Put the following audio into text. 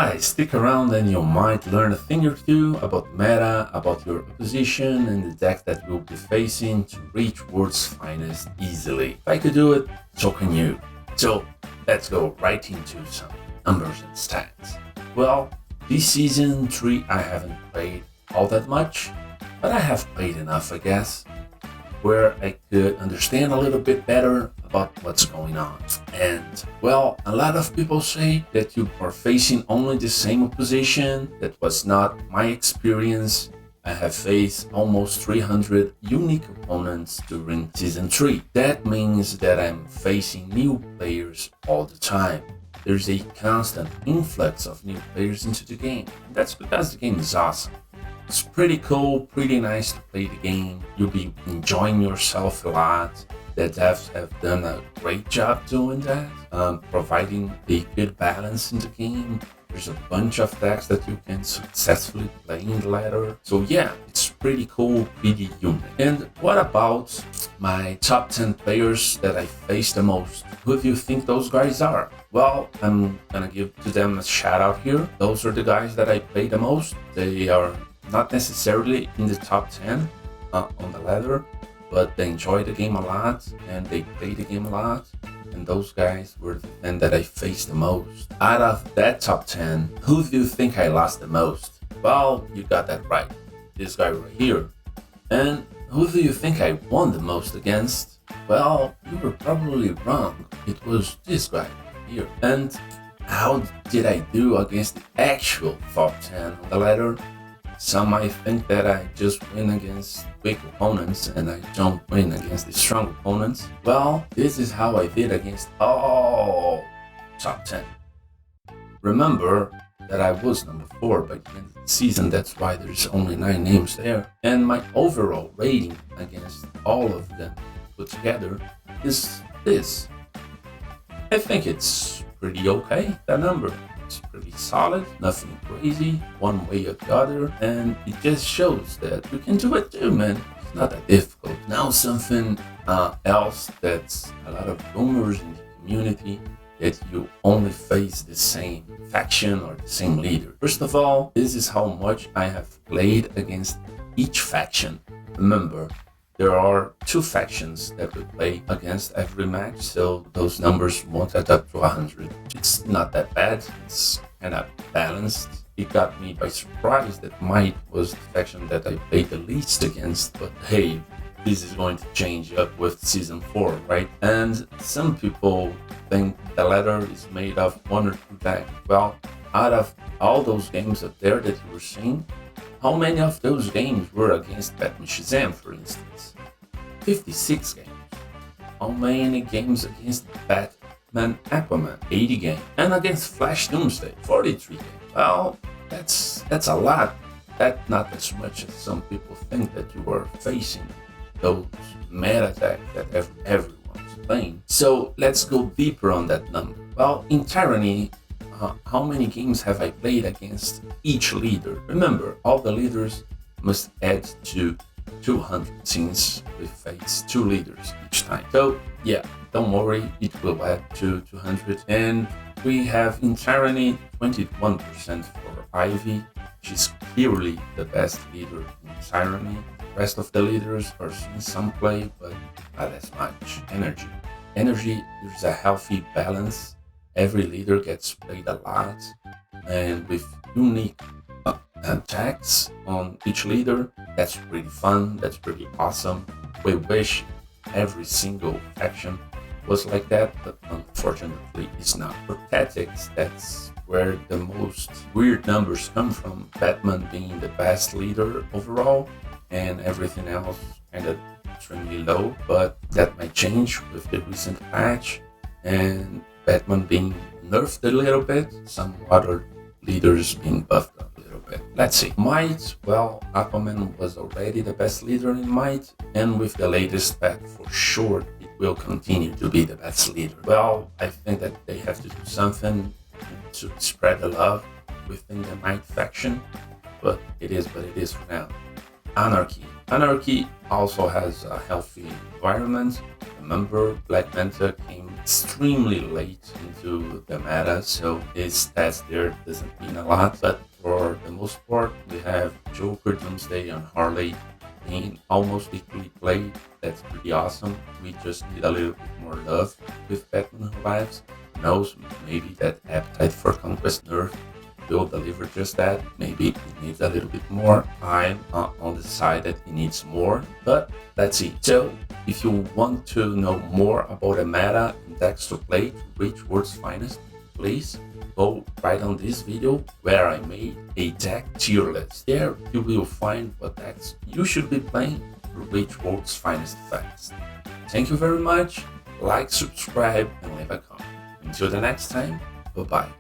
Guys, stick around and you might learn a thing or two about meta, about your opposition, and the deck that you'll be facing to reach World's Finest easily. If I could do it, so can you. So let's go right into some numbers and stats. Well, this season 3 I haven't played all that much, but I have played enough, I guess, where I could understand a little bit better about what's going on. And well, a lot of people say that you are facing only the same opposition. That was not my experience. I have faced almost 300 unique opponents during Season 3. That means that I'm facing new players all the time. There's a constant influx of new players into the game. And that's because the game is awesome. It's pretty cool, pretty nice to play the game. You'll be enjoying yourself a lot. The devs have done a great job doing that, providing a good balance in the game. There's a bunch of decks that you can successfully play in the ladder. So yeah, it's pretty cool, pretty unique. And what about my top 10 players that I face the most? Who do you think those guys are? Well, I'm gonna give to them a shout out here. Those are the guys that I play the most. They are not necessarily in the top 10 on the ladder, but they enjoy the game a lot and they play the game a lot. And those guys were the 10 that I faced the most. Out of that top 10, who do you think I lost the most? Well, you got that right. This guy right here. And who do you think I won the most against? Well, you were probably wrong. It was this guy right here. And how did I do against the actual top 10 on the ladder? Some might think that I just win against weak opponents and I don't win against the strong opponents. Well, this is how I did against all top 10. Remember that I was number 4 by the end of the season, that's why there's only 9 names there. And my overall rating against all of them put together is this. I think it's pretty okay, that number. It's pretty solid, nothing crazy, one way or the other, and it just shows that you can do it too, man. It's not that difficult. Now something else that's a lot of rumors in the community, that you only face the same faction or the same leader. First of all, this is how much I have played against each faction. Remember, there are 2 factions that we play against every match, so those numbers won't add up to 100. It's not that bad, it's kind of balanced. It got me by surprise that Might was the faction that I played the least against, but hey, this is going to change up with Season 4, right? And some people think the ladder is made of 1 or 2 decks. Well, out of all those games up there that you were seeing, how many of those games were against Batman Shazam, for instance? 56 games. How many games against Batman Aquaman? 80 games. And against Flash Doomsday? 43 games. Well, that's a lot. That's not as much as some people think that you are facing those meta decks that everyone's playing. So let's go deeper on that number. Well, in Tyranny, how many games have I played against each leader? Remember, all the leaders must add to 200 since we face 2 leaders each time. So yeah, don't worry, it will add to 200. And we have in Tyranny 21% for Ivy. She's clearly the best leader in Tyranny. The rest of the leaders are seeing some play, but not as much. Energy, there's a healthy balance. Every leader gets played a lot, and with unique attacks on each leader, that's pretty fun, that's pretty awesome. We wish every single faction was like that, but unfortunately it's not. For Tactics, that's where the most weird numbers come from. Batman being the best leader overall, and everything else kind of extremely low, but that might change with the recent patch, and Batman being nerfed a little bit, some other leaders being buffed up a little bit. Let's see. Might, well, Aquaman was already the best leader in Might, and with the latest patch, for sure, it will continue to be the best leader. Well, I think that they have to do something to spread the love within the Might faction, but it is what it is for now. Anarchy. Anarchy also has a healthy environment. Remember, Black Manta came extremely late into the meta, so his stats there doesn't mean a lot. But for the most part, we have Joker, Doomsday, and Harley being almost equally played. That's pretty awesome. We just need a little bit more love with Batman Who Lives. Who knows, maybe that Appetite for Conquest nerf will deliver just that. Maybe it needs a little bit more. I'm on the side that it needs more, but let's see. So, if you want to know more about a meta and decks to play to reach World's Finest, please go right on this video where I made a deck tier list. There you will find what decks you should be playing to reach World's Finest fast. Thank you very much. Like, subscribe, and leave a comment. Until the next time, bye bye.